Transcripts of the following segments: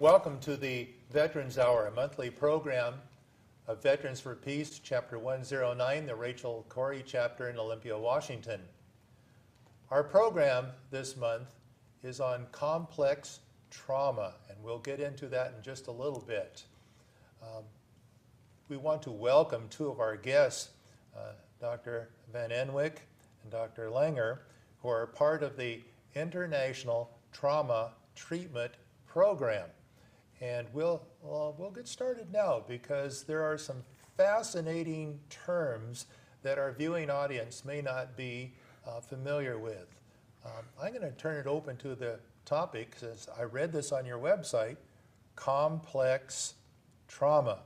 Welcome to the Veterans Hour, a monthly program of Veterans for Peace, Chapter 109, the Rachel Corrie chapter in Olympia, Washington. Our program this month is on complex trauma, and we'll get into that in just a little bit. We want to welcome two of our guests, Dr. Van Eenwyck and Dr. Lanka, who are part of the International Trauma Treatment Program. And we'll get started now because there are some fascinating terms that our viewing audience may not be familiar with. I'm going to turn it open to the topic, since I read this on your website, complex trauma.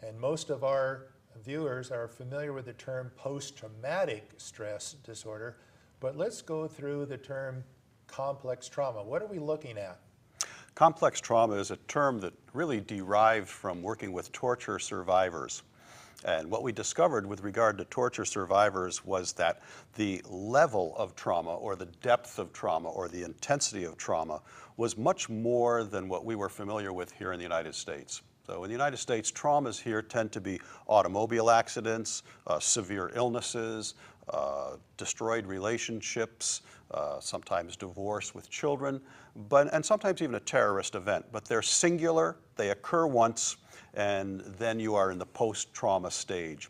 And most of our viewers are familiar with the term post-traumatic stress disorder, but let's go through the term complex trauma. What are we looking at? Complex trauma is a term that really derived from working with torture survivors. And what we discovered with regard to torture survivors was that the level of trauma, or the depth of trauma, or the intensity of trauma was much more than what we were familiar with here in the United States. So in the United States, traumas here tend to be automobile accidents, severe illnesses, destroyed relationships, sometimes divorce with children, and sometimes even a terrorist event. But they're singular, they occur once, and then you are in the post-trauma stage.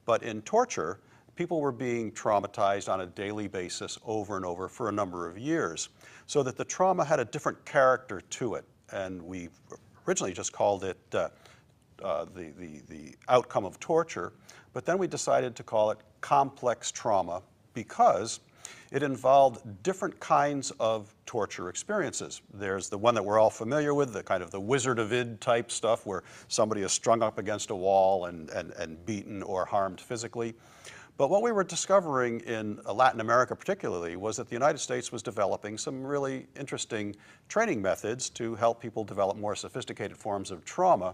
But in torture, people were being traumatized on a daily basis over and over for a number of years, so that the trauma had a different character to it. And we originally just called it the outcome of torture, but then we decided to call it complex trauma because it involved different kinds of torture experiences. There's the one that we're all familiar with, the kind of the Wizard of Id type stuff where somebody is strung up against a wall and beaten or harmed physically. But what we were discovering in Latin America particularly was that the United States was developing some really interesting training methods to help people develop more sophisticated forms of trauma.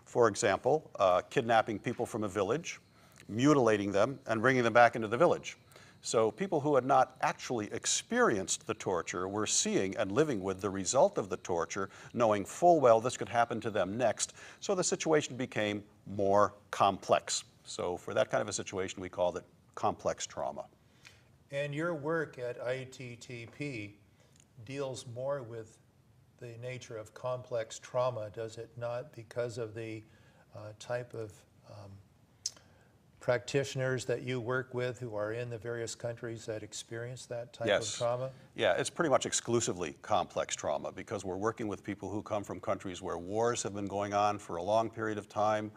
For example, kidnapping people from a village, mutilating them, and bringing them back into the village. So people who had not actually experienced the torture were seeing and living with the result of the torture, knowing full well this could happen to them next. So the situation became more complex. So for that kind of a situation, we called it complex trauma. And your work at ITTB deals more with the nature of complex trauma, does it not, because of the type of practitioners that you work with who are in the various countries that experience that type of trauma? Yeah, it's pretty much exclusively complex trauma because we're working with people who come from countries where wars have been going on for a long period of time,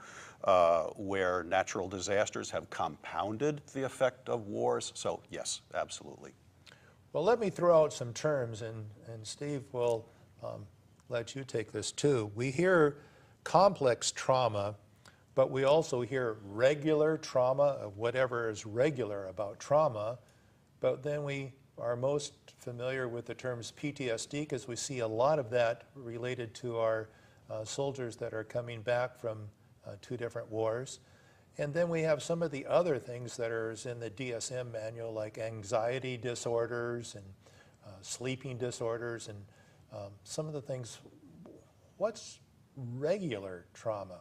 where natural disasters have compounded the effect of wars. So yes, absolutely. Well, let me throw out some terms, and Steve will let you take this too. We hear complex trauma, but we also hear regular trauma, of whatever is regular about trauma, but then we are most familiar with the terms PTSD because we see a lot of that related to our soldiers that are coming back from two different wars. And then we have some of the other things that are in the DSM manual, like anxiety disorders and sleeping disorders and some of the things. What's regular trauma?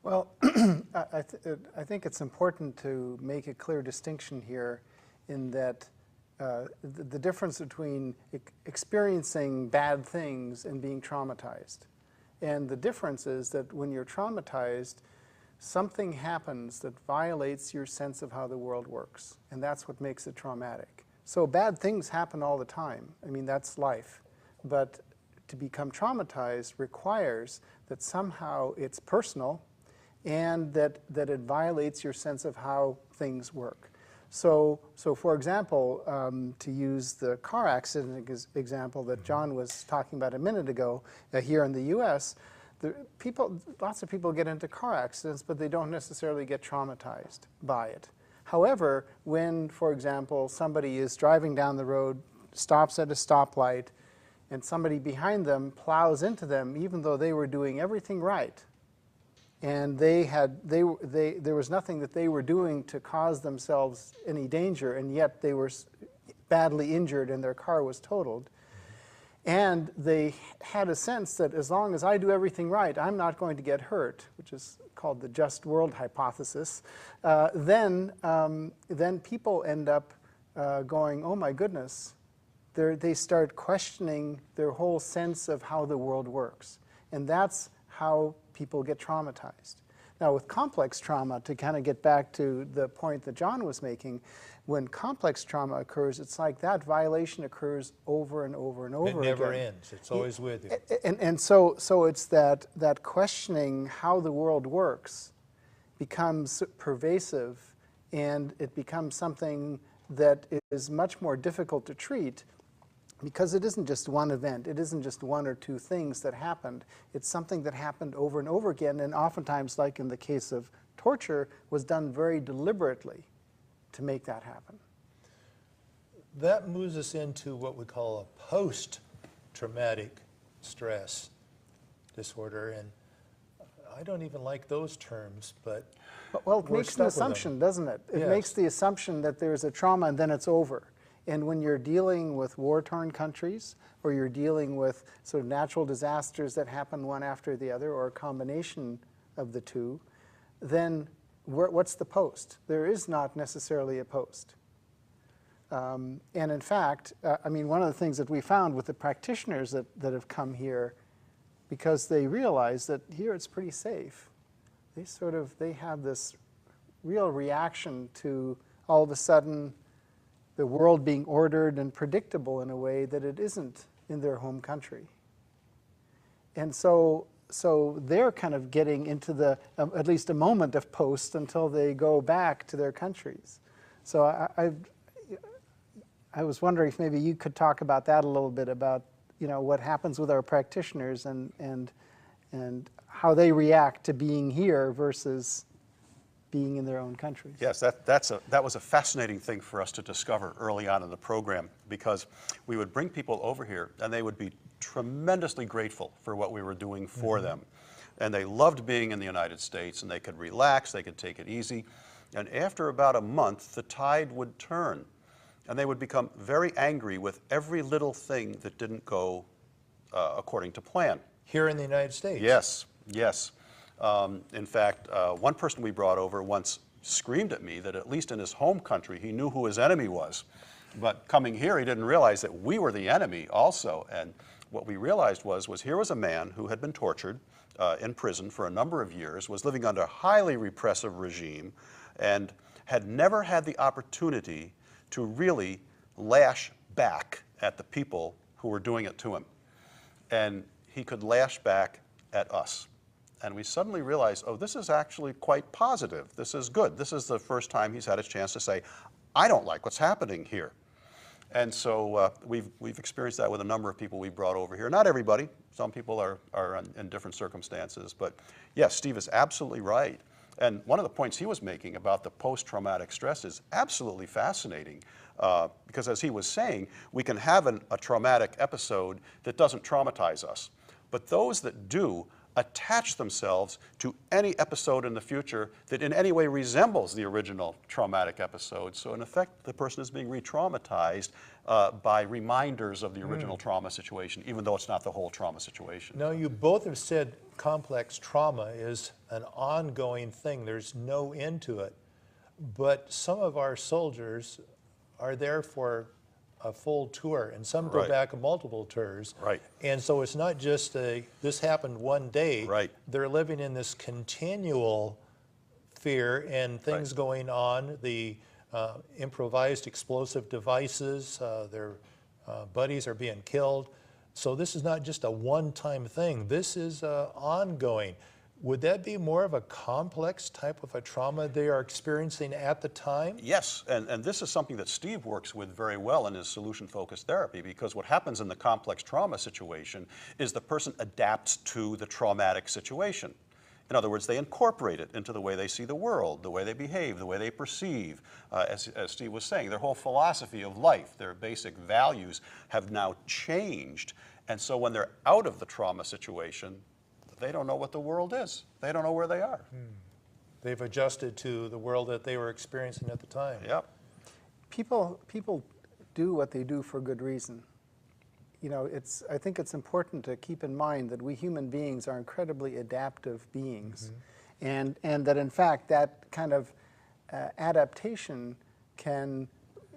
Well, I think it's important to make a clear distinction here in that the difference between experiencing bad things and being traumatized. And the difference is that when you're traumatized, something happens that violates your sense of how the world works. And that's what makes it traumatic. So bad things happen all the time. I mean, that's life. But to become traumatized requires that somehow it's personal and that it violates your sense of how things work. So for example, to use the car accident example that John was talking about a minute ago, here in the U.S., lots of people get into car accidents, but they don't necessarily get traumatized by it. However, when, for example, somebody is driving down the road, stops at a stoplight, and somebody behind them plows into them, even though they were doing everything right, and there was nothing that they were doing to cause themselves any danger, and yet they were badly injured and their car was totaled. And they had a sense that as long as I do everything right, I'm not going to get hurt, which is called the just world hypothesis. Then people end up going, oh my goodness, they start questioning their whole sense of how the world works. And that's how people get traumatized. Now with complex trauma, to kind of get back to the point that John was making, when complex trauma occurs, it's like that violation occurs over and over and over again. It never ends. It's always with you. And so it's that questioning how the world works becomes pervasive, and it becomes something that is much more difficult to treat because it isn't just one event. It isn't just one or two things that happened. It's something that happened over and over again, and oftentimes, like in the case of torture, was done very deliberately to make that happen. That moves us into what we call a post-traumatic stress disorder, and I don't even like those terms, but well, it makes an assumption, doesn't it? It makes the assumption that there's a trauma and then it's over. And when you're dealing with war-torn countries, or you're dealing with sort of natural disasters that happen one after the other, or a combination of the two, then what's the post? There is not necessarily a post. And in fact, I mean, one of the things that we found with the practitioners that have come here, because they realize that here it's pretty safe, they have this real reaction to all of a sudden the world being ordered and predictable in a way that it isn't in their home country. And so they're kind of getting into the, at least a moment of post until they go back to their countries. So I was wondering if maybe you could talk about that a little bit, about what happens with our practitioners and how they react to being here versus being in their own countries. Yes, that was a fascinating thing for us to discover early on in the program, because we would bring people over here and they would be tremendously grateful for what we were doing for them. And they loved being in the United States, and they could relax, they could take it easy. And after about a month, the tide would turn, and they would become very angry with every little thing that didn't go according to plan. Here in the United States? Yes, yes. In fact, one person we brought over once screamed at me that at least in his home country he knew who his enemy was. But coming here, he didn't realize that we were the enemy also. And what we realized was here was a man who had been tortured in prison for a number of years, was living under a highly repressive regime, and had never had the opportunity to really lash back at the people who were doing it to him. And he could lash back at us. And we suddenly realized, oh, this is actually quite positive. This is good. This is the first time he's had a chance to say, I don't like what's happening here. And so we've experienced that with a number of people we brought over here. Not everybody. Some people are in different circumstances. But yes, Steve is absolutely right. And one of the points he was making about the post-traumatic stress is absolutely fascinating. Because as he was saying, we can have a traumatic episode that doesn't traumatize us. But those that do attach themselves to any episode in the future that in any way resembles the original traumatic episode. So in effect, the person is being re-traumatized by reminders of the original trauma situation, even though it's not the whole trauma situation. Now, you both have said complex trauma is an ongoing thing. There's no end to it. But some of our soldiers are there for a full tour, and some go back multiple tours. Right. And so it's not just this happened one day. Right. They're living in this continual fear and things going on, the improvised explosive devices, their buddies are being killed. So this is not just a one-time thing. This is ongoing. Would that be more of a complex type of a trauma they are experiencing at the time? Yes, and this is something that Steve works with very well in his solution-focused therapy, because what happens in the complex trauma situation is the person adapts to the traumatic situation. In other words, they incorporate it into the way they see the world, the way they behave, the way they perceive. As Steve was saying, their whole philosophy of life, their basic values have now changed. And so when they're out of the trauma situation, they don't know what the world is. They don't know where they are. They've adjusted to the world that they were experiencing at the time. Yep. People do what they do for good reason. you know, I think it's important to keep in mind that we human beings are incredibly adaptive beings, and that in fact that kind of adaptation can,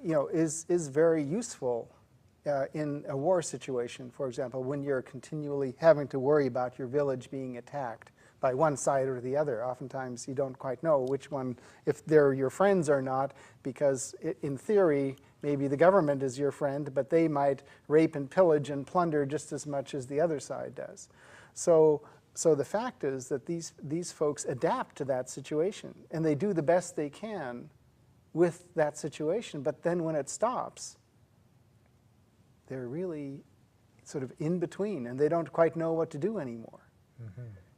you know, is very useful in a war situation. For example, when you're continually having to worry about your village being attacked by one side or the other. Oftentimes you don't quite know which one, if they're your friends or not, because in theory, maybe the government is your friend, but they might rape and pillage and plunder just as much as the other side does. So the fact is that these folks adapt to that situation, and they do the best they can with that situation, but then when it stops, they're really sort of in between, and they don't quite know what to do anymore.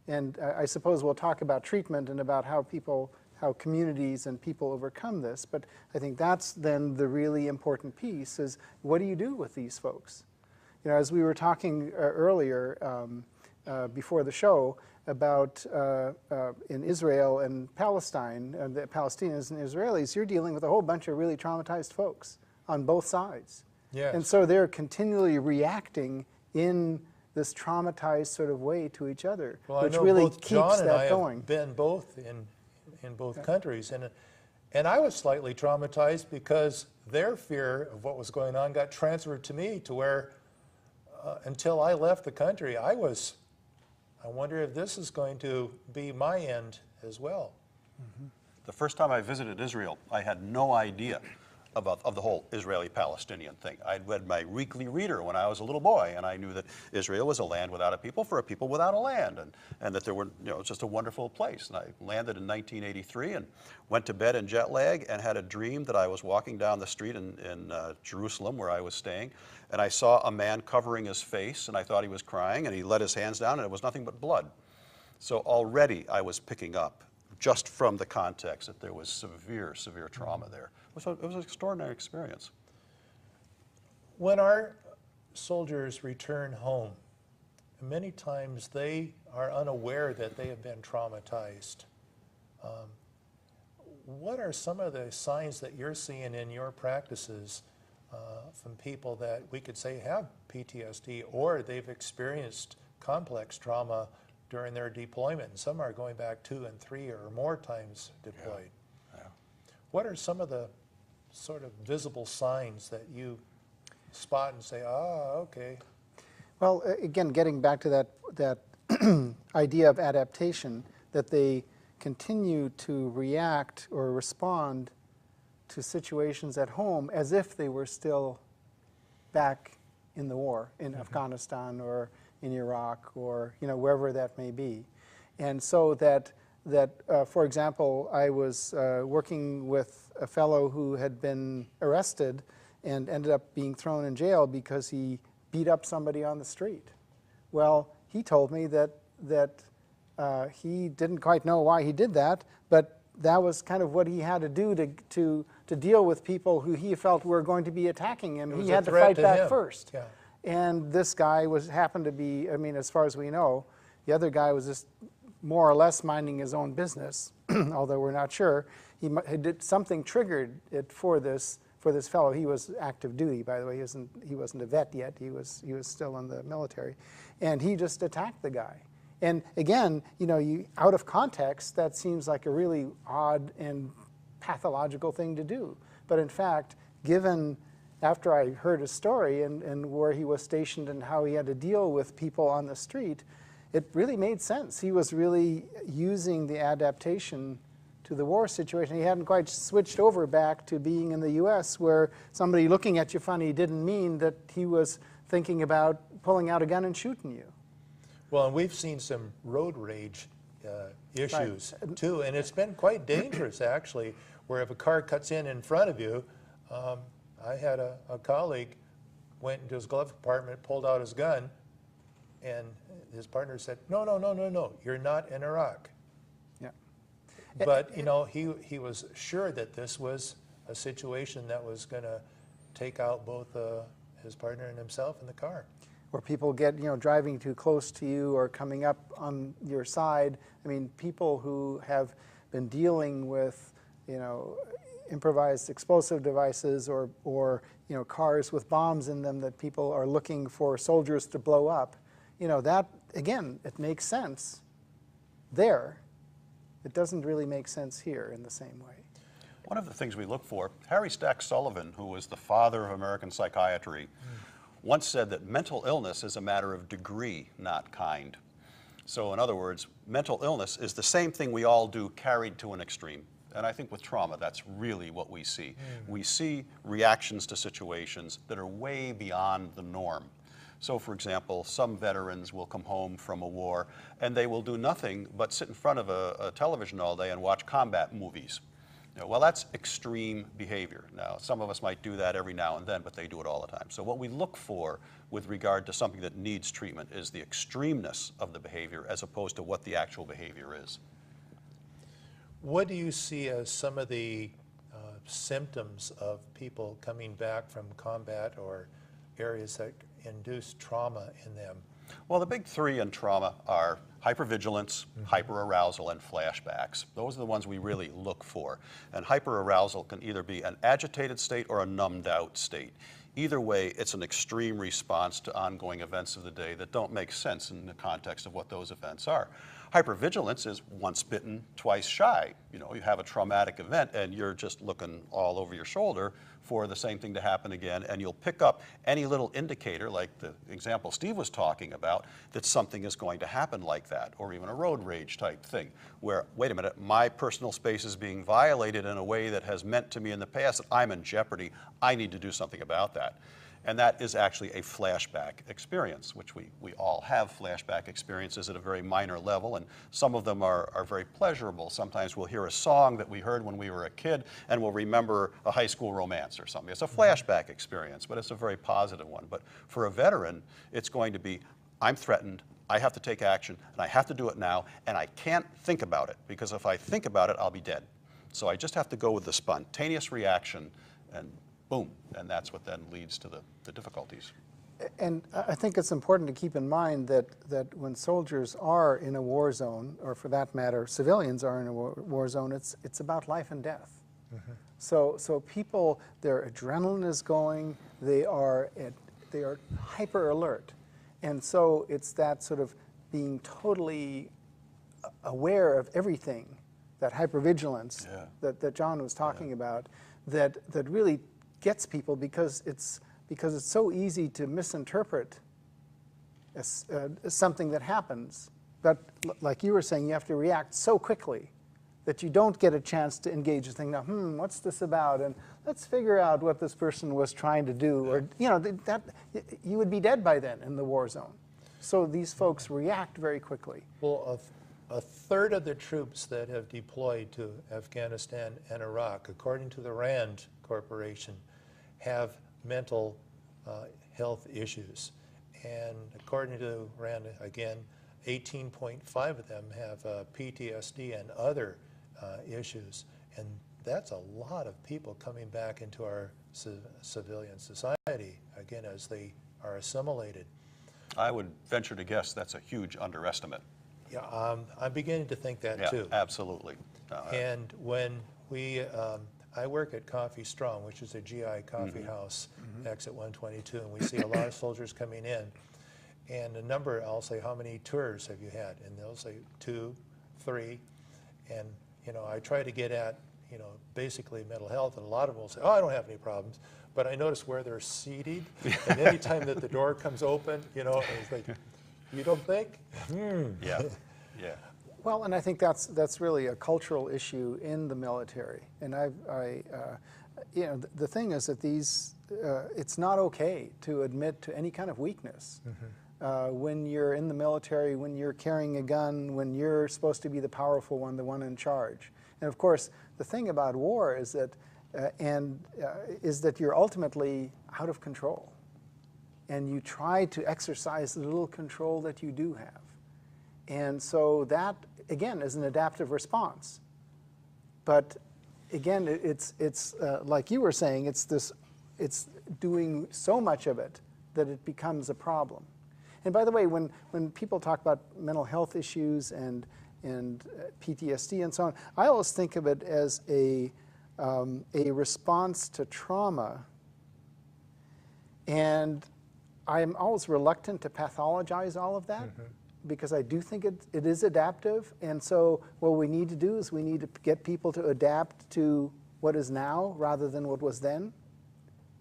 And I suppose we'll talk about treatment and about how communities and people overcome this, but I think that's then the really important piece is, what do you do with these folks? You know, as we were talking earlier before the show about in Israel and Palestine, the Palestinians and Israelis, you're dealing with a whole bunch of really traumatized folks on both sides. Yes. And so they're continually reacting in this traumatized sort of way to each other, Well, which I know really both keeps John and that I going. have been both in both countries, and I was slightly traumatized because their fear of what was going on got transferred to me, to where until I left the country, I wonder if this is going to be my end as well. The first time I visited Israel, I had no idea of the whole Israeli-Palestinian thing. I'd read my weekly reader when I was a little boy, and I knew that Israel was a land without a people for a people without a land, and that there were, you know, it's just a wonderful place. And I landed in 1983 and went to bed in jet lag and had a dream that I was walking down the street in Jerusalem where I was staying, and I saw a man covering his face, and I thought he was crying, and he let his hands down, and it was nothing but blood. So already I was picking up, just from the context, that there was severe, severe trauma there. It was an extraordinary experience. When our soldiers return home, many times they are unaware that they have been traumatized. What are some of the signs that you're seeing in your practices from people that we could say have PTSD, or they've experienced complex trauma during their deployment? Some are going back 2 and 3 or more times deployed. Yeah. What are some of the sort of visible signs that you spot and say, okay? Well, again, getting back to that idea of adaptation, that they continue to react or respond to situations at home as if they were still back in the war, in Afghanistan or in Iraq, or, you know, wherever that may be. And so that for example, I was working with a fellow who had been arrested and ended up being thrown in jail because he beat up somebody on the street. Well, he told me that he didn't quite know why he did that, but that was kind of what he had to do to deal with people who he felt were going to be attacking him. He had to fight back first. Yeah. And this guy happened to be, I mean, as far as we know, the other guy was just more or less minding his own business, although we're not sure. He did something triggered it for this fellow. He was active duty, by the way. He wasn't a vet yet. He was still in the military, and he just attacked the guy. And again, you know, out of context, that seems like a really odd and pathological thing to do. But in fact, given after I heard his story and where he was stationed and how he had to deal with people on the street, it really made sense. He was really using the adaptation to the war situation. He hadn't quite switched over back to being in the U.S., where somebody looking at you funny didn't mean that he was thinking about pulling out a gun and shooting you. Well, and we've seen some road rage issues too, and it's been quite dangerous actually, where if a car cuts in front of you, I had a colleague went into his glove compartment, pulled out his gun, and his partner said, no, you're not in Iraq. Yeah. But, you know, he was sure that this was a situation that was going to take out both his partner and himself in the car. Or people get, you know, driving too close to you or coming up on your side. I mean, people who have been dealing with, you know, improvised explosive devices or cars with bombs in them that people are looking for soldiers to blow up, that, again, it makes sense there. It doesn't really make sense here in the same way. One of the things we look for, Harry Stack Sullivan, who was the father of American psychiatry, once said that mental illness is a matter of degree, not kind. So in other words, mental illness is the same thing we all do carried to an extreme. And I think with trauma, that's really what we see. We see reactions to situations that are way beyond the norm. So for example, some veterans will come home from a war and they will do nothing but sit in front of a television all day and watch combat movies. Well, that's extreme behavior. Now, some of us might do that every now and then, but they do it all the time. So what we look for with regard to something that needs treatment is the extremeness of the behavior as opposed to what the actual behavior is. What do you see as some of the symptoms of people coming back from combat or areas that induce trauma in them? Well, the big three in trauma are hypervigilance, hyperarousal, and flashbacks. Those are the ones we really look for. And hyperarousal can either be an agitated state or a numbed out state. Either way, it's an extreme response to ongoing events of the day that don't make sense in the context of what those events are. Hypervigilance is once bitten, twice shy. You have a traumatic event and you're just looking all over your shoulder for the same thing to happen again, and you'll pick up any little indicator, like the example Steve was talking about, that something is going to happen like that, or even a road rage type thing, where, wait a minute, my personal space is being violated in a way that has meant to me in the past that I'm in jeopardy. I need to do something about that. And that is actually a flashback experience, which we all have flashback experiences at a very minor level, and some of them are very pleasurable. Sometimes we'll hear a song that we heard when we were a kid, and we'll remember a high school romance or something. It's a flashback experience, but it's a very positive one. But for a veteran, it's going to be, I'm threatened, I have to take action, and I have to do it now, and I can't think about it, because if I think about it, I'll be dead. So I just have to go with the spontaneous reaction, and boom, and that's what then leads to the difficulties. And I think it's important to keep in mind that when soldiers are in a war zone, or for that matter, civilians are in a war zone, it's about life and death. So people, their adrenaline is going, they are hyper alert. And so it's that sort of being totally aware of everything, that hypervigilance that John was talking about, that really gets people, because it's so easy to misinterpret something that happens. But like you were saying, you have to react so quickly that you don't get a chance to engage and think, now, what's this about? And let's figure out what this person was trying to do. Or, that you would be dead by then in the war zone. So these folks react very quickly. Well, a third of the troops that have deployed to Afghanistan and Iraq, according to the RAND Corporation, have mental health issues. And according to RAND, again, 18.5 of them have PTSD and other issues. And that's a lot of people coming back into our civilian society, again, as they are assimilated. I would venture to guess that's a huge underestimate. Yeah, I'm beginning to think that too. Absolutely. And when I work at Coffee Strong, which is a GI coffee house, exit 122, and we see a lot of soldiers coming in. And a number, I'll say, how many tours have you had? And they'll say 2, 3. And, I try to get at, basically mental health, and a lot of them will say, oh, I don't have any problems. But I notice where they're seated, and any time that the door comes open, it's like, you don't think? Yeah. Well, and I think that's really a cultural issue in the military. And the thing is that it's not okay to admit to any kind of weakness. When you're in the military, when you're carrying a gun, when you're supposed to be the powerful one, the one in charge. And of course, the thing about war is that, you're ultimately out of control. And you try to exercise the little control that you do have. And so that, again, is an adaptive response. But again, it's like you were saying, it's doing so much of it that it becomes a problem. And by the way, when people talk about mental health issues and PTSD and so on, I always think of it as a response to trauma And I'm always reluctant to pathologize all of that because I do think it is adaptive. And so what we need to do is we need to get people to adapt to what is now rather than what was then.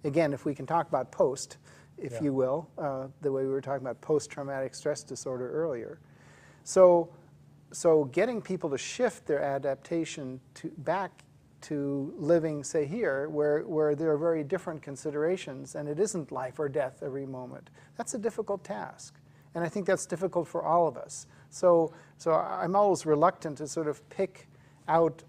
Again, if we can talk about post, if you will, the way we were talking about post-traumatic stress disorder earlier. So getting people to shift their adaptation back to living, say here, where there are very different considerations and it isn't life or death every moment, that's a difficult task. And I think that's difficult for all of us. So I'm always reluctant to sort of pick out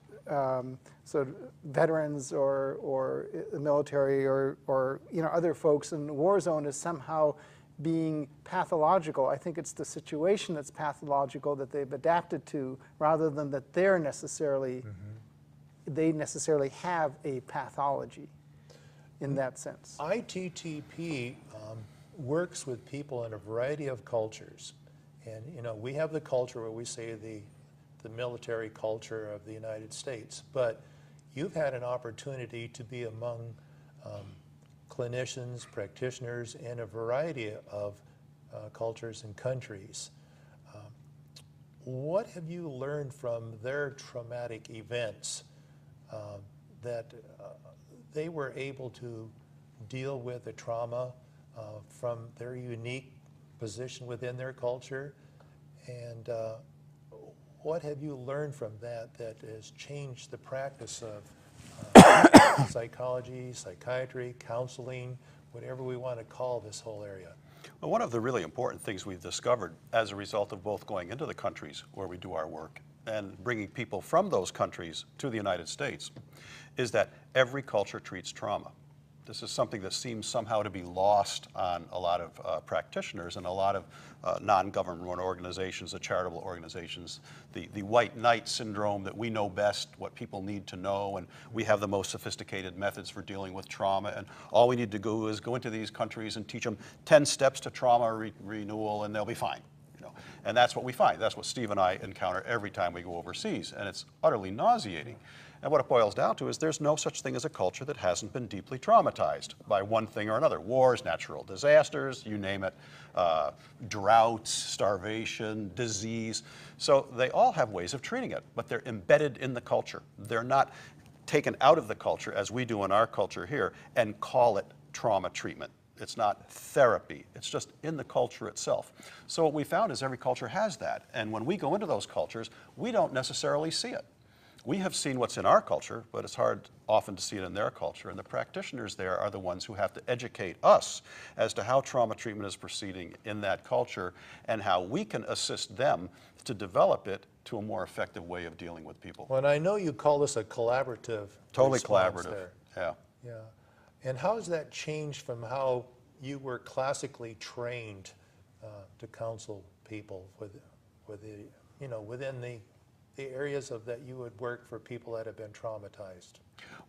sort of veterans or the military or other folks in the war zone as somehow being pathological. I think it's the situation that's pathological that they've adapted to rather than that they necessarily have a pathology in that sense. ITTP works with people in a variety of cultures. And we have the culture where we say the military culture of the United States, but you've had an opportunity to be among clinicians, practitioners in a variety of cultures and countries. What have you learned from their traumatic events that they were able to deal with the trauma from their unique position within their culture? And what have you learned from that has changed the practice of psychology, psychiatry, counseling, whatever we want to call this whole area? Well, one of the really important things we've discovered as a result of both going into the countries where we do our work and bringing people from those countries to the United States is that every culture treats trauma. This is something that seems somehow to be lost on a lot of practitioners and a lot of non-government organizations, the charitable organizations, the white knight syndrome that we know best what people need to know, and we have the most sophisticated methods for dealing with trauma, and all we need to do is go into these countries and teach them 10 steps to trauma renewal and they'll be fine. And that's what we find. That's what Steve and I encounter every time we go overseas, and it's utterly nauseating. And what it boils down to is there's no such thing as a culture that hasn't been deeply traumatized by one thing or another. Wars, natural disasters, you name it, droughts, starvation, disease. So they all have ways of treating it, but they're embedded in the culture. They're not taken out of the culture as we do in our culture here and call it trauma treatment. It's not therapy. It's just in the culture itself. So what we found is every culture has that. And when we go into those cultures, we don't necessarily see it. We have seen what's in our culture, but it's hard often to see it in their culture. And the practitioners there are the ones who have to educate us as to how trauma treatment is proceeding in that culture and how we can assist them to develop it to a more effective way of dealing with people. Well, and I know you call this a collaborative Totally response collaborative. there. Yeah. Yeah. And how has that changed from how you were classically trained to counsel people within the areas of that you would work for people that have been traumatized?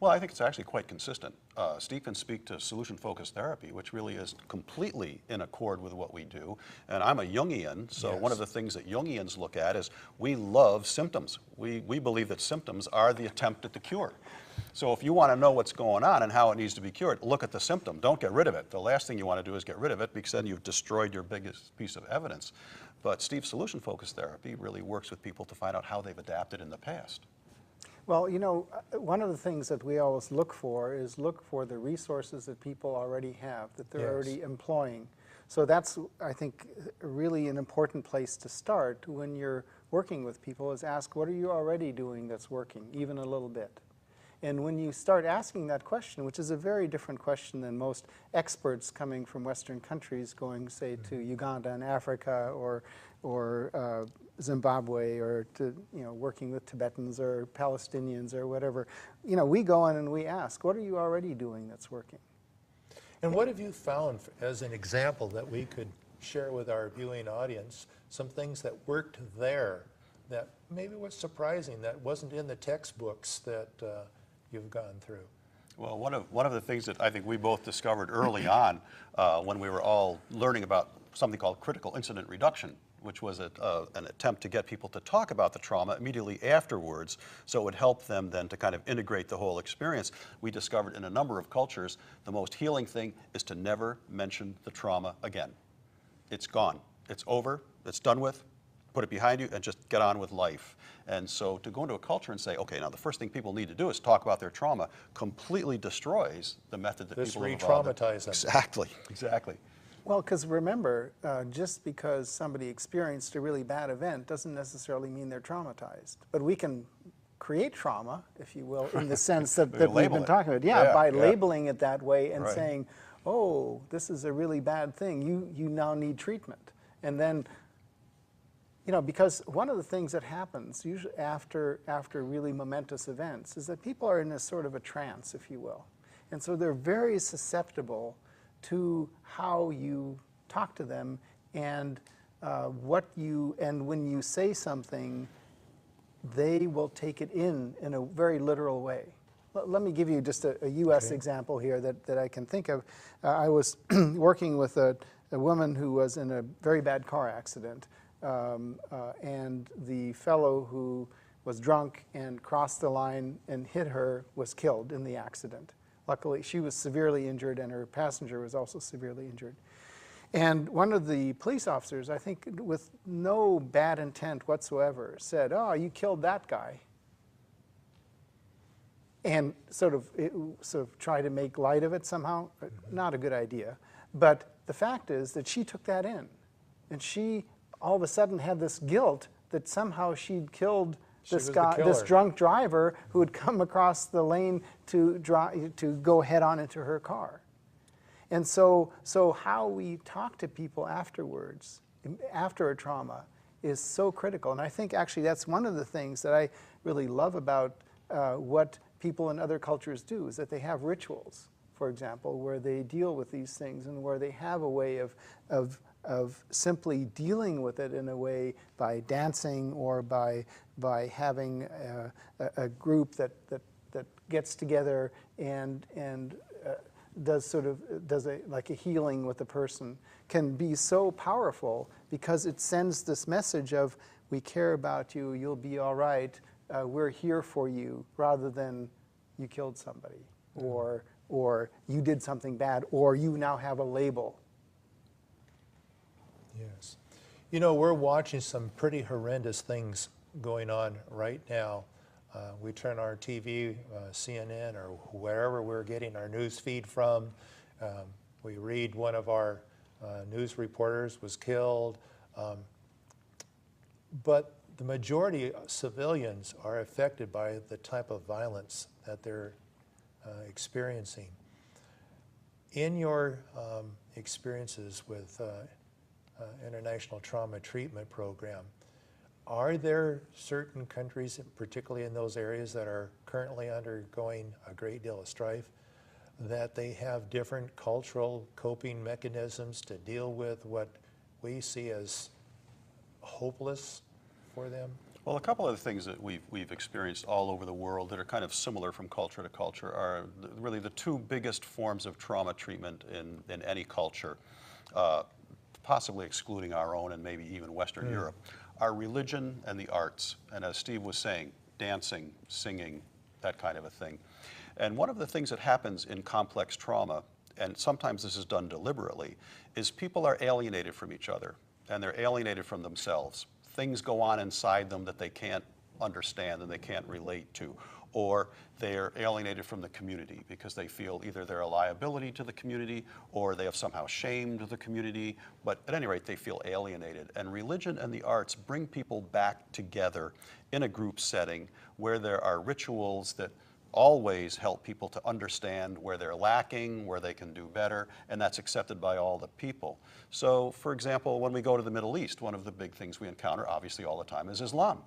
Well, I think it's actually quite consistent. Steve can speak to solution-focused therapy, which really is completely in accord with what we do. And I'm a Jungian, so Yes. one of the things that Jungians look at is we love symptoms. We believe that symptoms are the attempt at the cure. So if you want to know what's going on and how it needs to be cured, look at the symptom. Don't get rid of it. The last thing you want to do is get rid of it because then you've destroyed your biggest piece of evidence. But Steve's solution-focused therapy really works with people to find out how they've adapted in the past. Well, one of the things that we always look for the resources that people already have, that they're Yes. already employing. So that's, I think, really an important place to start when you're working with people is ask, what are you already doing that's working, even a little bit? And when you start asking that question, which is a very different question than most experts coming from Western countries going, say, to Uganda and Africa or Zimbabwe or to, working with Tibetans or Palestinians or whatever, we go in and we ask, what are you already doing that's working? And what have you found as an example that we could share with our viewing audience, some things that worked there that maybe was surprising, that wasn't in the textbooks that you've gone through? Well, one of the things that I think we both discovered early on when we were all learning about something called critical incident reduction which was an attempt to get people to talk about the trauma immediately afterwards, so it would help them then to kind of integrate the whole experience. We discovered in a number of cultures, the most healing thing is to never mention the trauma again. It's gone. It's over. It's done with. Put it behind you and just get on with life. And so to go into a culture and say, okay, now the first thing people need to do is talk about their trauma, completely destroys the method that people have evolved. Re-traumatize them. Exactly, exactly. Well, because remember, just because somebody experienced a really bad event doesn't necessarily mean they're traumatized. But we can create trauma, if you will, in the sense that we've been talking about. Yeah, by labeling it that way and saying, oh, this is a really bad thing. You now need treatment. And then, you know, because one of the things that happens usually after really momentous events is that people are in a sort of a trance, if you will. And so they're very susceptible to how you talk to them and when you say something, they will take it in a very literal way. Let me give you just a U.S. example here that I can think of. I was working with a woman who was in a very bad car accident, and the fellow who was drunk and crossed the line and hit her was killed in the accident. Luckily, she was severely injured, and her passenger was also severely injured. And one of the police officers, I think with no bad intent whatsoever, said, "Oh, you killed that guy." And sort of try to make light of it somehow. Not a good idea. But the fact is that she took that in. And she all of a sudden had this guilt that somehow she'd killed this drunk driver who had come across the lane to go head on into her car. And so how we talk to people afterwards, after a trauma, is so critical. And I think actually that's one of the things that I really love about what people in other cultures do, is that they have rituals, for example, where they deal with these things and where they have a way of simply dealing with it in a way by dancing or by having a group that gets together and does like a healing with a person, can be so powerful because it sends this message of, we care about you, you'll be all right, we're here for you, rather than you killed somebody or you did something bad or you now have a label. Yes. You know, we're watching some pretty horrendous things going on right now. We turn our TV, CNN, or wherever we're getting our news feed from. We read one of our news reporters was killed. But the majority of civilians are affected by the type of violence that they're experiencing. In your experiences with International Trauma Treatment Program, are there certain countries, particularly in those areas that are currently undergoing a great deal of strife, that they have different cultural coping mechanisms to deal with what we see as hopeless for them? Well, a couple of the things that we've experienced all over the world that are kind of similar from culture to culture are really the two biggest forms of trauma treatment in any culture, possibly excluding our own and maybe even Western Europe, are religion and the arts. And as Steve was saying, dancing, singing, that kind of a thing. And one of the things that happens in complex trauma, and sometimes this is done deliberately, is people are alienated from each other, and they're alienated from themselves. Things go on inside them that they can't understand and they can't relate to, or they're alienated from the community because they feel either they're a liability to the community or they have somehow shamed the community, but at any rate they feel alienated. And religion and the arts bring people back together in a group setting where there are rituals that always help people to understand where they're lacking, where they can do better, and that's accepted by all the people. So, for example, when we go to the Middle East, one of the big things we encounter, obviously all the time, is Islam.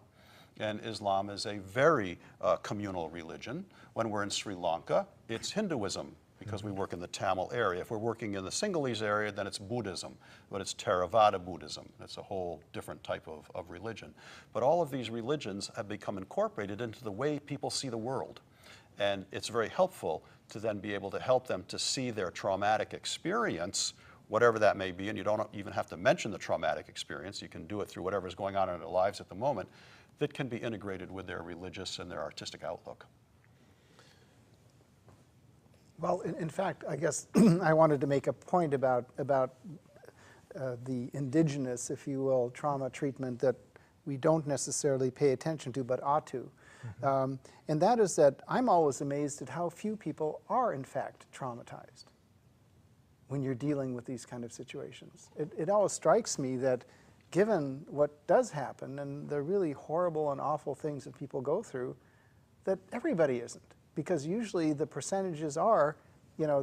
And Islam is a very communal religion. When we're in Sri Lanka, it's Hinduism, because we work in the Tamil area. If we're working in the Sinhalese area, then it's Buddhism, but it's Theravada Buddhism. It's a whole different type of religion. But all of these religions have become incorporated into the way people see the world. And it's very helpful to then be able to help them to see their traumatic experience whatever that may be, and you don't even have to mention the traumatic experience. You can do it through whatever's going on in their lives at the moment, that can be integrated with their religious and their artistic outlook. Well, in fact, I guess I wanted to make a point about the indigenous, if you will, trauma treatment that we don't necessarily pay attention to, but ought to. Mm-hmm. And that is that I'm always amazed at how few people are, in fact, traumatized when you're dealing with these kind of situations. It always strikes me that given what does happen and the really horrible and awful things that people go through, that everybody isn't. Because usually the percentages are, you know,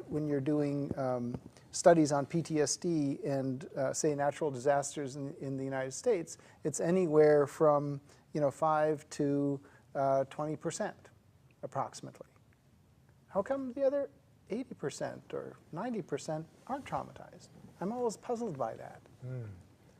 when you're doing studies on PTSD and say natural disasters in the United States, it's anywhere from 5 to 20% approximately. How come the other 80% or 90% aren't traumatized? I'm always puzzled by that.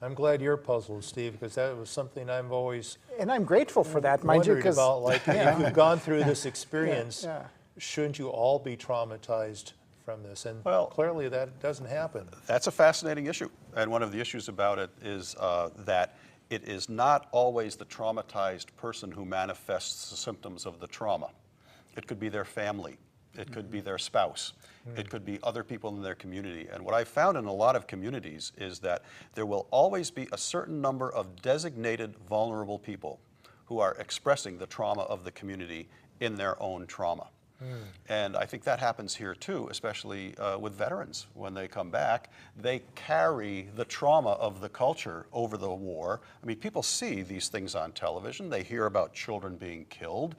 I'm glad you're puzzled, Steve, because that was something I've always and I'm grateful for that, mind you, because about, like, if you've gone through this experience, yeah. shouldn't you all be traumatized from this? And well, clearly that doesn't happen. That's a fascinating issue, and one of the issues about it is that it is not always the traumatized person who manifests the symptoms of the trauma. It could be their family. It could be their spouse. It could be other people in their community. And what I've found in a lot of communities is that there will always be a certain number of designated vulnerable people who are expressing the trauma of the community in their own trauma. And I think that happens here too, especially with veterans. When they come back, they carry the trauma of the culture over the war. I mean, people see these things on television. They hear about children being killed,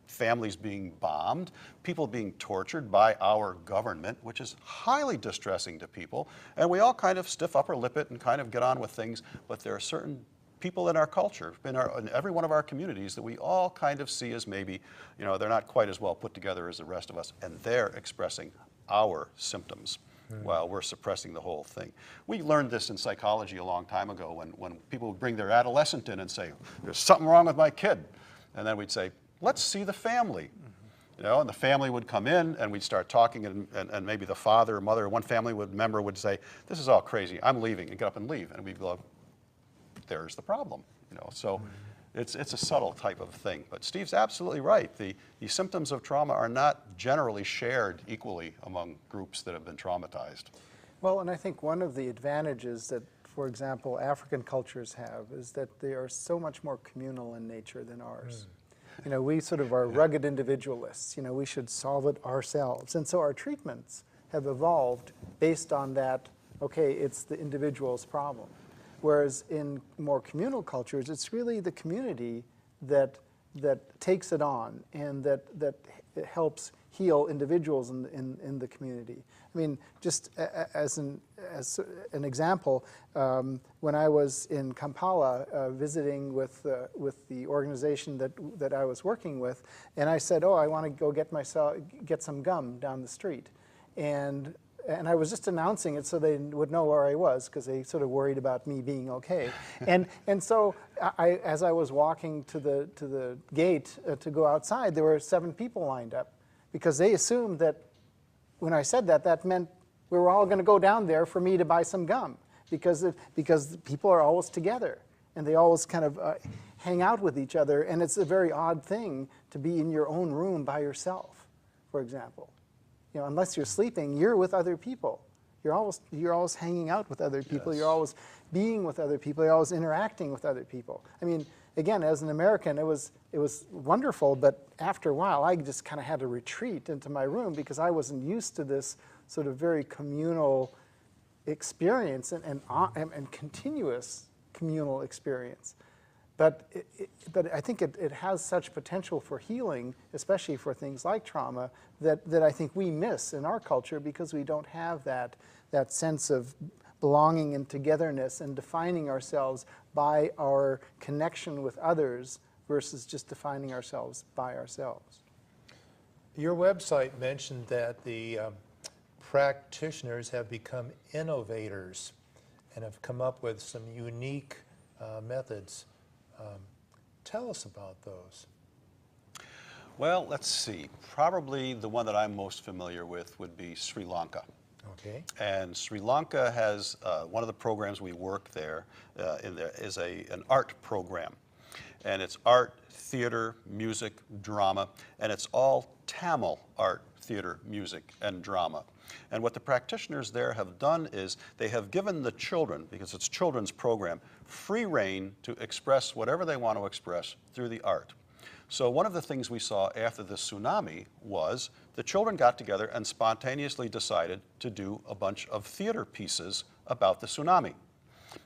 families being bombed, people being tortured by our government, which is highly distressing to people. And we all kind of stiff upper lip it and kind of get on with things, but there are certain people in our culture, in every one of our communities, that we all kind of see as maybe, they're not quite as well put together as the rest of us, and they're expressing our symptoms while we're suppressing the whole thing. We learned this in psychology a long time ago when people would bring their adolescent in and say, there's something wrong with my kid. And then we'd say, let's see the family. And the family would come in and we'd start talking, and maybe the father or mother or one family member would say, this is all crazy, I'm leaving, and get up and leave. And we'd go, there's the problem. So it's a subtle type of thing. But Steve's absolutely right. The symptoms of trauma are not generally shared equally among groups that have been traumatized. Well, and I think one of the advantages that, for example, African cultures have is that they are so much more communal in nature than ours. We sort of are rugged individualists. We should solve it ourselves. And so our treatments have evolved based on that, okay, it's the individual's problem. Whereas in more communal cultures, it's really the community that takes it on and that helps heal individuals in the community. I mean, just as an example, when I was in Kampala visiting with the organization that I was working with, and I said, oh, I want to go get some gum down the street, and I was just announcing it so they would know where I was, because they sort of worried about me being okay. And so as I was walking to the gate to go outside, there were 7 people lined up, because they assumed that when I said that, that meant we were all going to go down there for me to buy some gum, because people are always together and they always kind of hang out with each other, and it's a very odd thing to be in your own room by yourself, for example. Unless you're sleeping, you're with other people. You're always hanging out with other people. Yes. You're always being with other people. You're always interacting with other people. I mean, again, as an American, it was wonderful, but after a while, I just kind of had to retreat into my room because I wasn't used to this sort of very communal experience and continuous communal experience. But I think it has such potential for healing, especially for things like trauma, that I think we miss in our culture because we don't have that sense of belonging and togetherness and defining ourselves by our connection with others versus just defining ourselves by ourselves. Your website mentioned that the practitioners have become innovators and have come up with some unique methods. Tell us about those. Well, let's see. Probably the one that I'm most familiar with would be Sri Lanka. Okay. And Sri Lanka has, one of the programs we work there, is an art program. And it's art, theater, music, drama, and it's all Tamil art, theater, music, and drama. And what the practitioners there have done is they have given the children, because it's a children's program, free rein to express whatever they want to express through the art. So one of the things we saw after the tsunami was the children got together and spontaneously decided to do a bunch of theater pieces about the tsunami.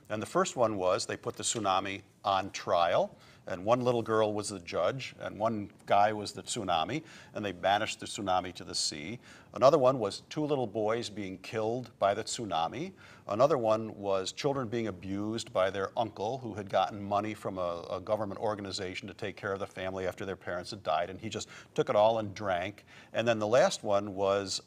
And the first one was they put the tsunami on trial, and one little girl was the judge, and one guy was the tsunami, and they banished the tsunami to the sea. Another one was two little boys being killed by the tsunami. Another one was children being abused by their uncle who had gotten money from a government organization to take care of the family after their parents had died, and he just took it all and drank. And then the last one was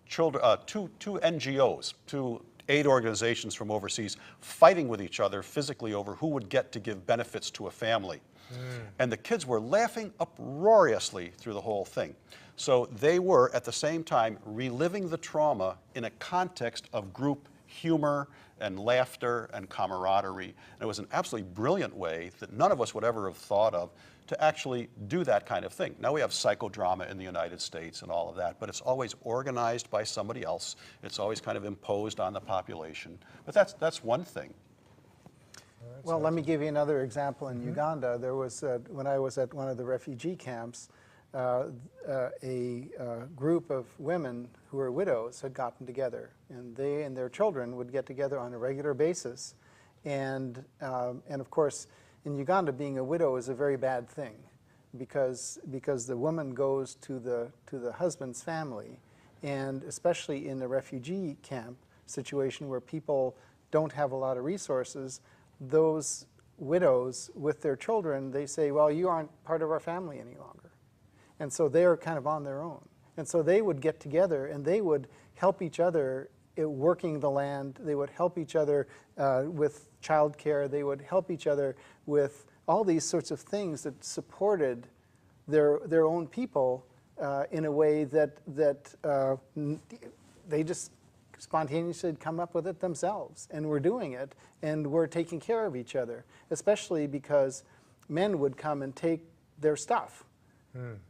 two NGOs, two aid organizations from overseas fighting with each other physically over who would get to give benefits to a family. And the kids were laughing uproariously through the whole thing. So they were at the same time reliving the trauma in a context of group humor and laughter and camaraderie. And it was an absolutely brilliant way that none of us would ever have thought of to actually do that kind of thing. Now we have psychodrama in the United States and all of that, but it's always organized by somebody else. It's always kind of imposed on the population. But that's one thing. Well, let me give you another example. In Uganda, there was, when I was at one of the refugee camps, a group of women who were widows had gotten together, and they and their children would get together on a regular basis. And of course, in Uganda, being a widow is a very bad thing, because the woman goes to the husband's family, and especially in the refugee camp situation where people don't have a lot of resources, those widows with their children, they say, well, you aren't part of our family any longer. And so they're kind of on their own. And so they would get together and they would help each other working the land. They would help each other with childcare. They would help each other with all these sorts of things that supported their own people in a way that they just spontaneously come up with it themselves, and were doing it, and were taking care of each other, especially because men would come and take their stuff.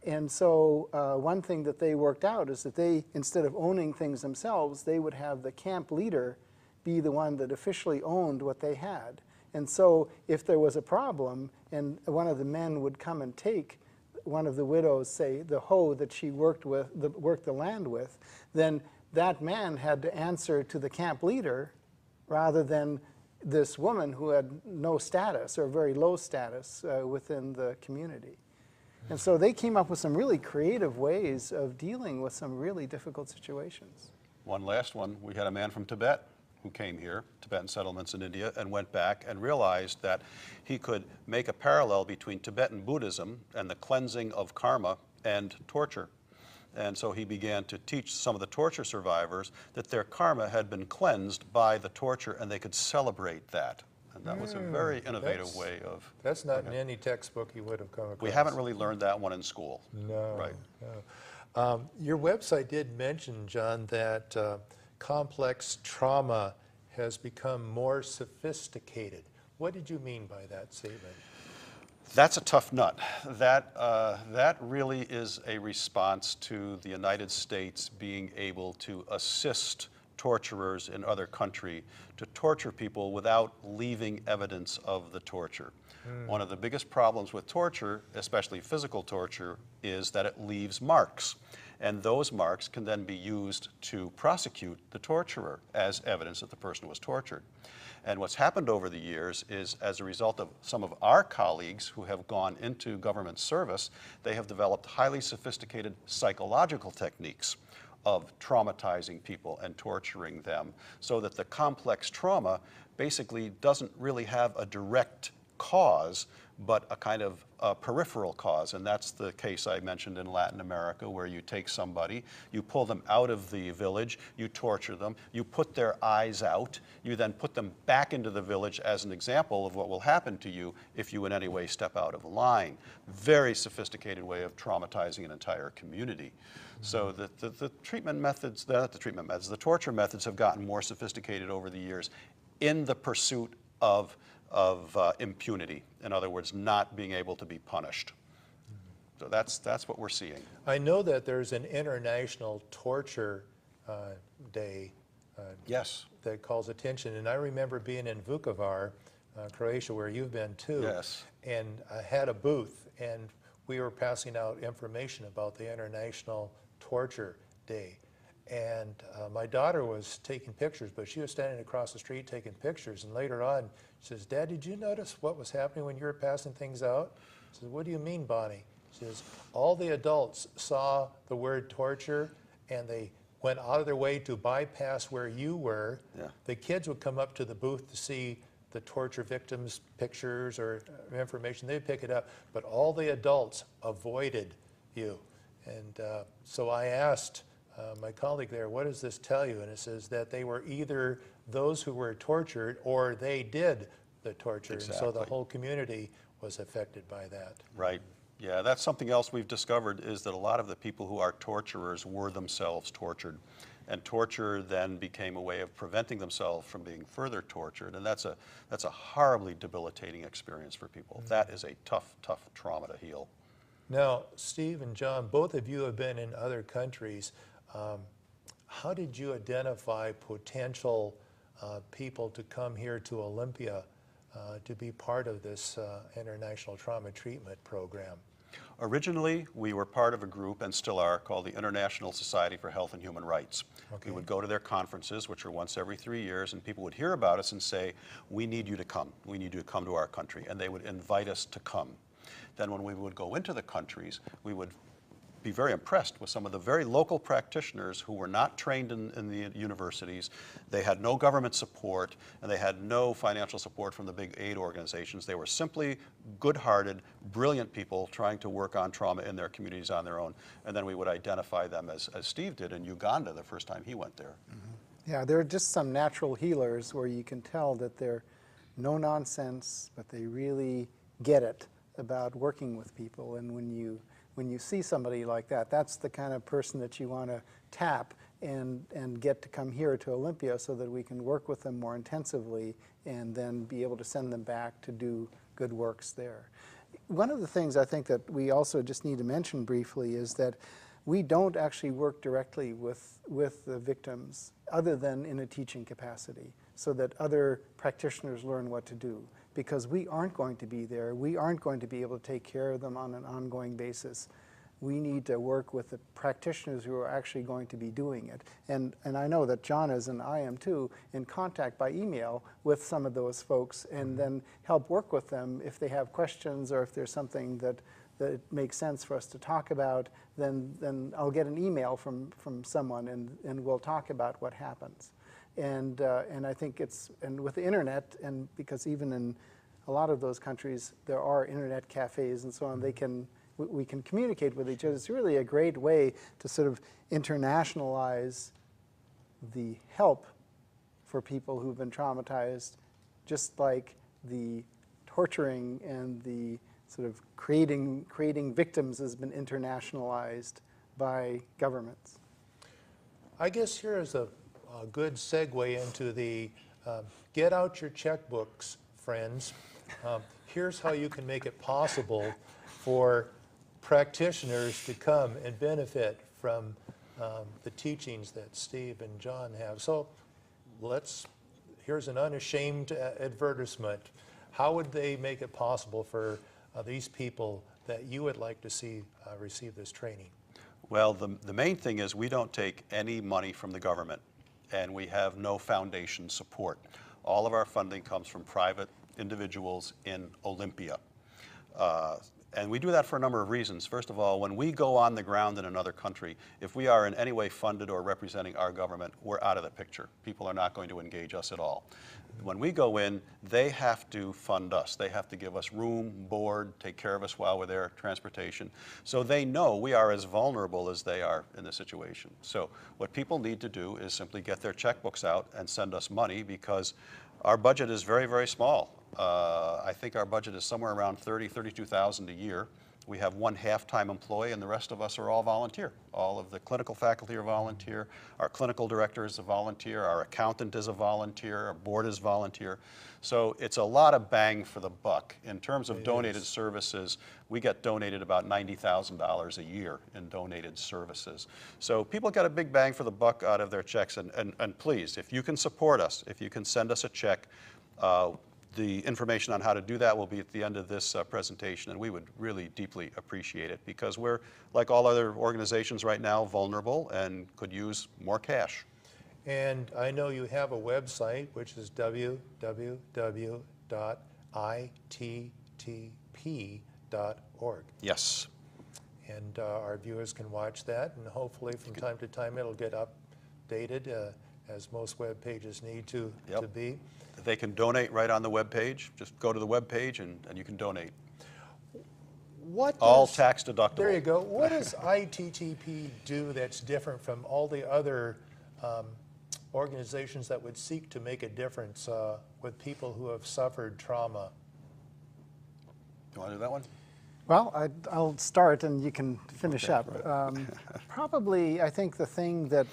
And so one thing that they worked out is that they, instead of owning things themselves, they would have the camp leader be the one that officially owned what they had. And so if there was a problem and one of the men would come and take one of the widows, say, the hoe that she worked the land with, then that man had to answer to the camp leader rather than this woman who had no status or very low status within the community. And so they came up with some really creative ways of dealing with some really difficult situations. One last one, we had a man from Tibet who came here, Tibetan settlements in India, and went back and realized that he could make a parallel between Tibetan Buddhism and the cleansing of karma and torture. And so he began to teach some of the torture survivors that their karma had been cleansed by the torture and they could celebrate that. And that was a very innovative way of... That's not in any textbook you would have come across. We haven't really learned that one in school. No. Right. No. Your website did mention, John, that complex trauma has become more sophisticated. What did you mean by that statement? That's a tough nut. That really is a response to the United States being able to assist torturers in other country to torture people without leaving evidence of the torture. One of the biggest problems with torture, especially physical torture, is that it leaves marks. And those marks can then be used to prosecute the torturer as evidence that the person was tortured. And what's happened over the years is, as a result of some of our colleagues who have gone into government service, they have developed highly sophisticated psychological techniques of traumatizing people and torturing them, so that the complex trauma basically doesn't really have a direct cause, but a kind of peripheral cause. And that's the case I mentioned in Latin America, where you take somebody, you pull them out of the village, you torture them, you put their eyes out, you then put them back into the village as an example of what will happen to you if you in any way step out of line. Very sophisticated way of traumatizing an entire community. So the treatment methods, the torture methods have gotten more sophisticated over the years in the pursuit of impunity. In other words, not being able to be punished. So that's what we're seeing. I know that there's an international torture day Yes. that calls attention, and I remember being in Vukovar, Croatia, where you've been too. Yes. And I had a booth, and we were passing out information about the International Torture Day. And my daughter was taking pictures, but she was standing across the street taking pictures. And later on, she says, "Dad, did you notice what was happening when you were passing things out?" I said, "What do you mean, Bonnie?" She says, "All the adults saw the word torture, and they went out of their way to bypass where you were." Yeah. The kids would come up to the booth to see the torture victims' pictures or information. They'd pick it up, but all the adults avoided you. And so I asked my colleague there, "What does this tell you?" And it says that they were either those who were tortured or they did the torture. Exactly. And so the whole community was affected by that. Right. Yeah, that's something else we've discovered, is that a lot of the people who are torturers were themselves tortured. And torture then became a way of preventing themselves from being further tortured. And that's a horribly debilitating experience for people. Mm-hmm. That is a tough, tough trauma to heal. Now, Steve and John, both of you have been in other countries. How did you identify potential people to come here to Olympia to be part of this International Trauma Treatment Program? Originally, we were part of a group, and still are, called the International Society for Health and Human Rights. Okay. We would go to their conferences, which are once every 3 years, and people would hear about us and say, "We need you to come. We need you to come to our country." And they would invite us to come. Then when we would go into the countries, we would be very impressed with some of the very local practitioners who were not trained in the universities. They had no government support, and they had no financial support from the big aid organizations. They were simply good-hearted, brilliant people trying to work on trauma in their communities on their own. And then we would identify them, as Steve did in Uganda the first time he went there. Mm-hmm. Yeah, there are just some natural healers where you can tell that they're no nonsense, but they really get it about working with people. And when you see somebody like that, that's the kind of person that you want to tap and get to come here to Olympia so that we can work with them more intensively and then be able to send them back to do good works there. One of the things I think that we also just need to mention briefly is that we don't actually work directly with the victims other than in a teaching capacity so that other practitioners learn what to do. Because we aren't going to be there. We aren't going to be able to take care of them on an ongoing basis. We need to work with the practitioners who are actually going to be doing it. And I know that John is, and I am too, in contact by email with some of those folks, and then help work with them if they have questions or if there's something that it makes sense for us to talk about, then I'll get an email from someone and we'll talk about what happens. And I think and with the internet, and because even in a lot of those countries there are internet cafes and so on, we can communicate with each other. It's really a great way to sort of internationalize the help for people who've been traumatized, just like the torturing and the sort of creating victims has been internationalized by governments. I guess here is a good segue into the get out your checkbooks, friends. Here's how you can make it possible for practitioners to come and benefit from the teachings that Steve and John have. So here's an unashamed advertisement. How would they make it possible for these people that you would like to see receive this training? Well, the main thing is we don't take any money from the government, and we have no foundation support. All of our funding comes from private individuals in Olympia. And we do that for a number of reasons. First of all, when we go on the ground in another country, if we are in any way funded or representing our government, we're out of the picture. People are not going to engage us at all. When we go in, they have to fund us. They have to give us room, board, take care of us while we're there, transportation. So they know we are as vulnerable as they are in the situation. So what people need to do is simply get their checkbooks out and send us money, because our budget is very, very small. I think our budget is somewhere around $32,000 a year. We have one half-time employee, and the rest of us are all volunteer. All of the clinical faculty are volunteer. Our clinical director is a volunteer. Our accountant is a volunteer. Our board is volunteer. So it's a lot of bang for the buck. In terms of donated services, we get donated about $90,000 a year in donated services. So people get a big bang for the buck out of their checks. And please, if you can support us, if you can send us a check, the information on how to do that will be at the end of this presentation, and we would really deeply appreciate it, because we're, like all other organizations right now, vulnerable and could use more cash. And I know you have a website, which is www.ittb.org. Yes. And our viewers can watch that, and hopefully from time to time it'll get updated, as most web pages need to be. They can donate right on the web page. Just go to the web page and you can donate. All tax deductible. There you go. What does ITTB do that's different from all the other organizations that would seek to make a difference with people who have suffered trauma? You want to do that one? Well, I'll start and you can finish up. Probably, I think the thing that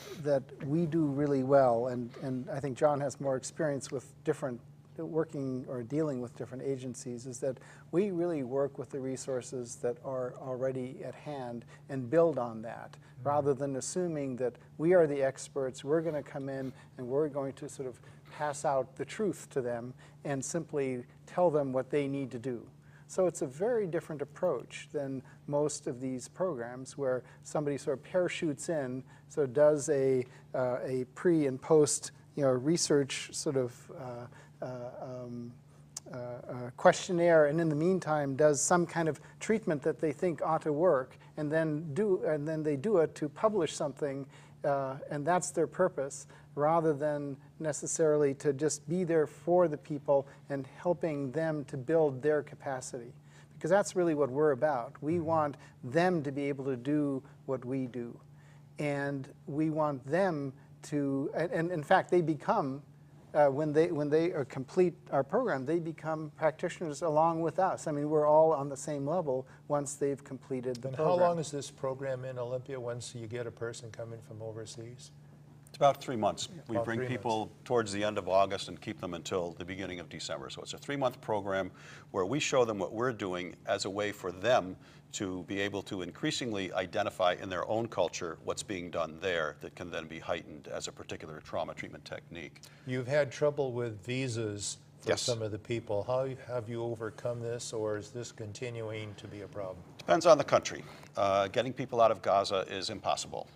we do really well, and I think John has more experience with different working or dealing with different agencies, is that we really work with the resources that are already at hand and build on that, rather than assuming that we are the experts, we're going to come in and we're going to sort of pass out the truth to them and simply tell them what they need to do. So it's a very different approach than most of these programs, where somebody sort of parachutes in, so does a pre and post, research sort of questionnaire, and in the meantime does some kind of treatment that they think ought to work, and then they do it to publish something, and that's their purpose, rather than necessarily to just be there for the people and helping them to build their capacity. Because that's really what we're about. We want them to be able to do what we do. And we want them to, and in fact, they become, when they complete our program, they become practitioners along with us. I mean, we're all on the same level once they've completed the program. And how long is this program in Olympia once you get a person coming from overseas? It's about 3 months. We About bring 3 people towards the end of August and keep them until the beginning of December. So it's a 3-month program where we show them what we're doing as a way for them to be able to increasingly identify in their own culture what's being done there that can then be heightened as a particular trauma treatment technique. You've had trouble with visas for Yes. some of the people. How have you overcome this, or is this continuing to be a problem? Depends on the country. Getting people out of Gaza is impossible.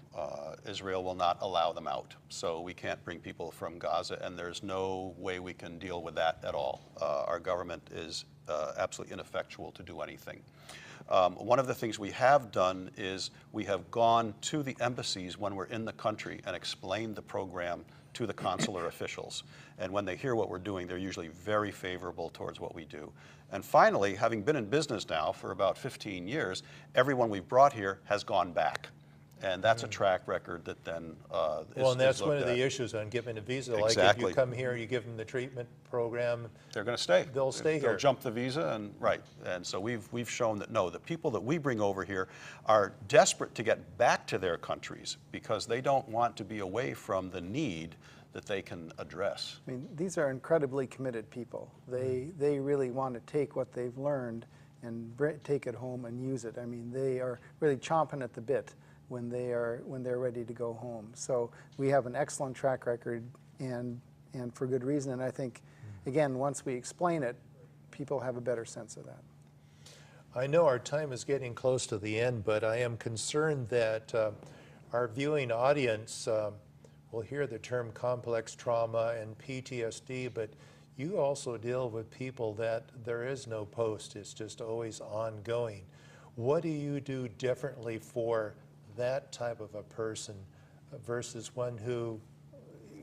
Israel will not allow them out. So we can't bring people from Gaza, and there's no way we can deal with that at all. Our government is absolutely ineffectual to do anything. One of the things we have done is we have gone to the embassies when we're in the country and explained the program to the consular officials. And when they hear what we're doing, they're usually very favorable towards what we do. And finally, having been in business now for about 15 years, everyone we've brought here has gone back. And that's a track record that then Well, and that's one of the issues on giving a visa. Like if Exactly. you come here, you give them the treatment program, They're going to stay. They'll stay They'll here. jump the visa, and right. And so we've shown that no, the people that we bring over here are desperate to get back to their countries because they don't want to be away from the need that they can address. I mean, these are incredibly committed people. They really want to take what they've learned and take it home and use it. I mean, they are really chomping at the bit when they're ready to go home. So we have an excellent track record, and for good reason. And I think, again, once we explain it, people have a better sense of that. I know our time is getting close to the end, but I am concerned that our viewing audience will hear the term complex trauma and PTSD, but you also deal with people that there is no post, it's just always ongoing. What do you do differently for that type of a person versus one who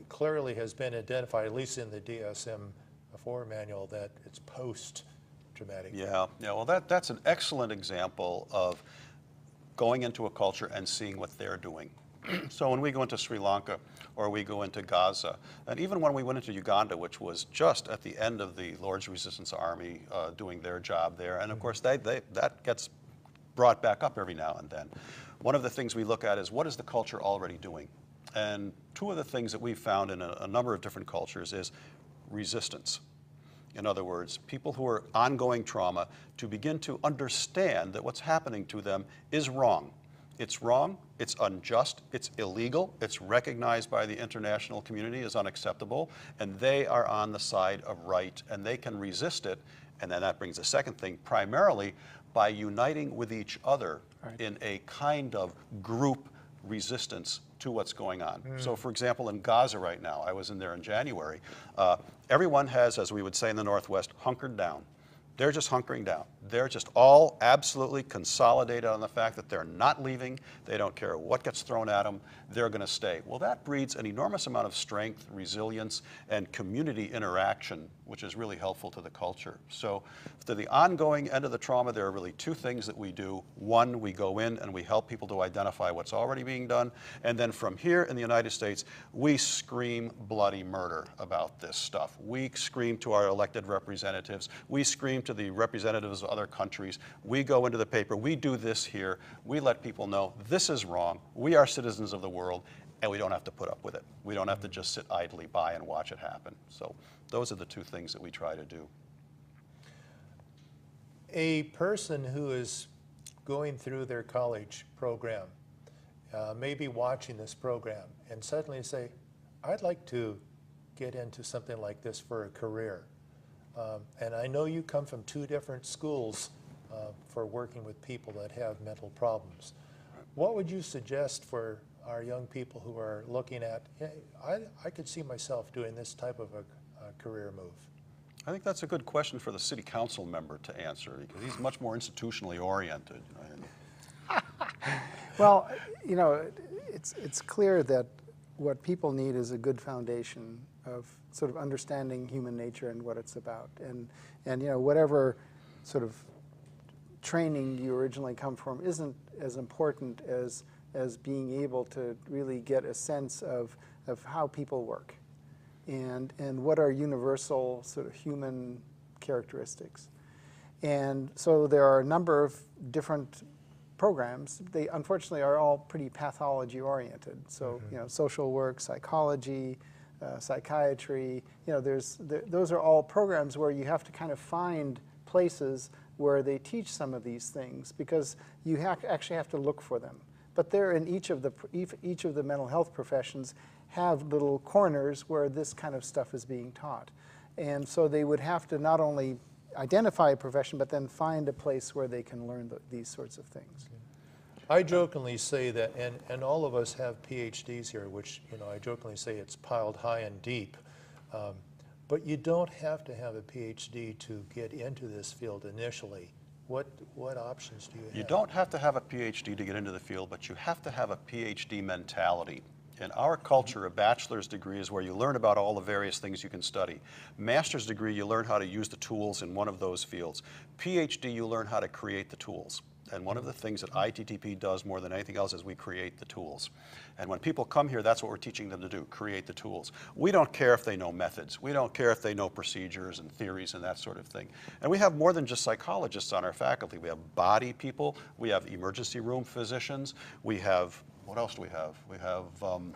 clearly has been identified, at least in the DSM-IV manual, that it's post-traumatic? Yeah, well, that's an excellent example of going into a culture and seeing what they're doing. So when we go into Sri Lanka or we go into Gaza, and even when we went into Uganda, which was just at the end of the Lord's Resistance Army doing their job there, and of course that gets brought back up every now and then. One of the things we look at is what is the culture already doing? And two of the things that we've found in a number of different cultures is resistance. In other words, people who are ongoing trauma to begin to understand that what's happening to them is wrong. It's wrong, it's unjust, it's illegal, it's recognized by the international community as unacceptable, and they are on the side of right, and they can resist it. And then that brings the second thing, primarily by uniting with each other in a kind of group resistance to what's going on. So for example, in Gaza right now, I was in there in January, everyone has, as we would say in the Northwest, hunkered down. They're just hunkering down. They're just all absolutely consolidated on the fact that they're not leaving. They don't care what gets thrown at them. They're going to stay. Well, that breeds an enormous amount of strength, resilience, and community interaction, which is really helpful to the culture. So to the ongoing end of the trauma, there are really two things that we do. One, we go in and we help people to identify what's already being done. And then from here in the United States, we scream bloody murder about this stuff. We scream to our elected representatives. We scream to the representatives of other countries. We go into the paper. We do this here. We let people know this is wrong. We are citizens of the world, and we don't have to put up with it. We don't have to just sit idly by and watch it happen. So those are the two things that we try to do. A person who is going through their college program may be watching this program and suddenly say, I'd like to get into something like this for a career. And I know you come from two different schools for working with people that have mental problems. What would you suggest for our young people who are looking at, hey, I could see myself doing this type of a career move? I think that's a good question for the city council member to answer, because he's much more institutionally oriented. Well, you know, it's clear that what people need is a good foundation of sort of understanding human nature and what it's about. And you know, whatever sort of training you originally come from isn't as important as being able to really get a sense of how people work and what are universal sort of human characteristics. And so there are a number of different programs. They unfortunately are all pretty pathology oriented. So you know, social work, psychology, psychiatry, you know, those are all programs where you have to kind of find places where they teach some of these things, because you actually have to look for them. But they're in each of the mental health professions have little corners where this kind of stuff is being taught. And so they would have to not only identify a profession, but then find a place where they can learn these sorts of things. I jokingly say that, and all of us have PhDs here, which, you know, I jokingly say it's piled high and deep. But you don't have to have a PhD to get into this field initially. What options do you have? You don't have to have a PhD to get into the field, but you have to have a PhD mentality. In our culture, a bachelor's degree is where you learn about all the various things you can study. Master's degree, you learn how to use the tools in one of those fields. PhD, you learn how to create the tools. And one of the things that ITTB does more than anything else is we create the tools. And when people come here, that's what we're teaching them to do, create the tools. We don't care if they know methods. We don't care if they know procedures and theories and that sort of thing. And we have more than just psychologists on our faculty. We have body people. We have emergency room physicians. We have, what else do we have? We have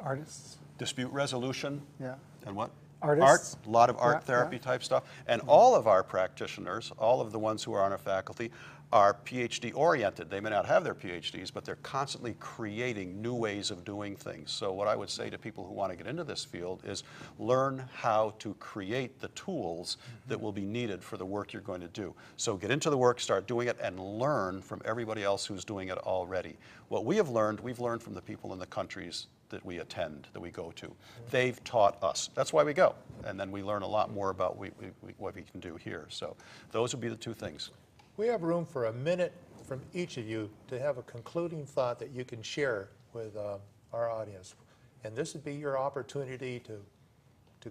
Artists. Dispute resolution. Yeah. And what? Artists. Art, a lot of art Yeah, therapy yeah. type stuff. And all of our practitioners, all of the ones who are on our faculty, are PhD oriented. They may not have their PhDs, but they're constantly creating new ways of doing things. So what I would say to people who want to get into this field is learn how to create the tools that will be needed for the work you're going to do. So get into the work, start doing it, and learn from everybody else who's doing it already. What we have learned, we've learned from the people in the countries that we attend, that we go to. They've taught us. That's why we go. And then we learn a lot more about what we can do here. So those would be the two things. We have room for a minute from each of you to have a concluding thought that you can share with our audience. And this would be your opportunity to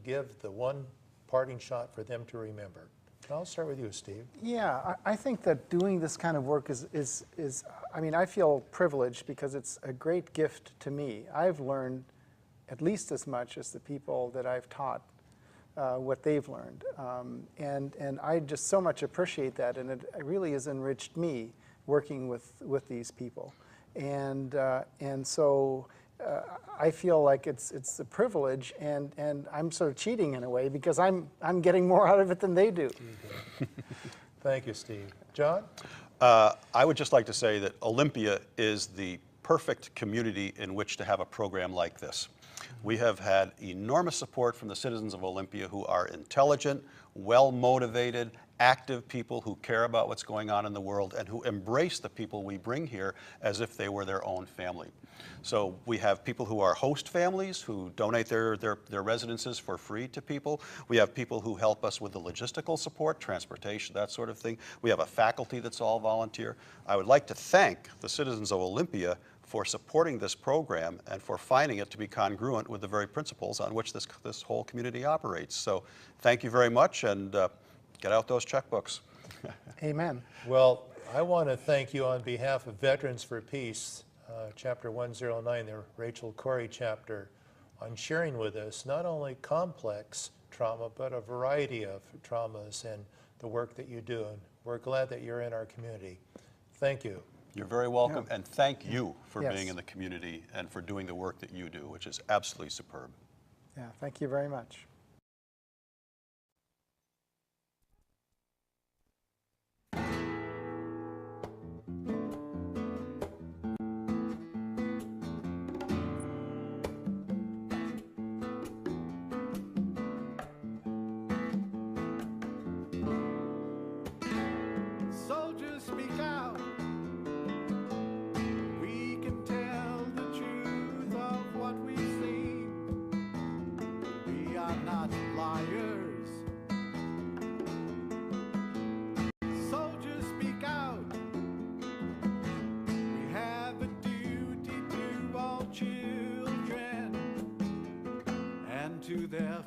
give the one parting shot for them to remember. I'll start with you, Steve. Yeah, I think that doing this kind of work is I mean, I feel privileged because it's a great gift to me. I've learned at least as much as the people that I've taught what they've learned. And I just so much appreciate that, and it really has enriched me working with these people. And so I feel like it's a privilege, and I'm sort of cheating in a way because I'm getting more out of it than they do. Thank you, Steve. John? I would just like to say that Olympia is the perfect community in which to have a program like this. We have had enormous support from the citizens of Olympia who are intelligent, well-motivated, active people who care about what's going on in the world and who embrace the people we bring here as if they were their own family. So we have people who are host families who donate their residences for free to people. We have people who help us with the logistical support, transportation, that sort of thing. We have a faculty that's all volunteer. I would like to thank the citizens of Olympia for supporting this program and for finding it to be congruent with the very principles on which this whole community operates. So thank you very much, and get out those checkbooks. Amen. Well, I want to thank you on behalf of Veterans for Peace, Chapter 109, the Rachel Corrie chapter, on sharing with us not only complex trauma, but a variety of traumas and the work that you do. And we're glad that you're in our community. Thank you. You're very welcome, and thank you for Yes. being in the community and for doing the work that you do, which is absolutely superb. Yeah, thank you very much. Soldiers, speak out. We can tell the truth of what we've seen. We are not liars. Soldiers, speak out. We have a duty to all children and to their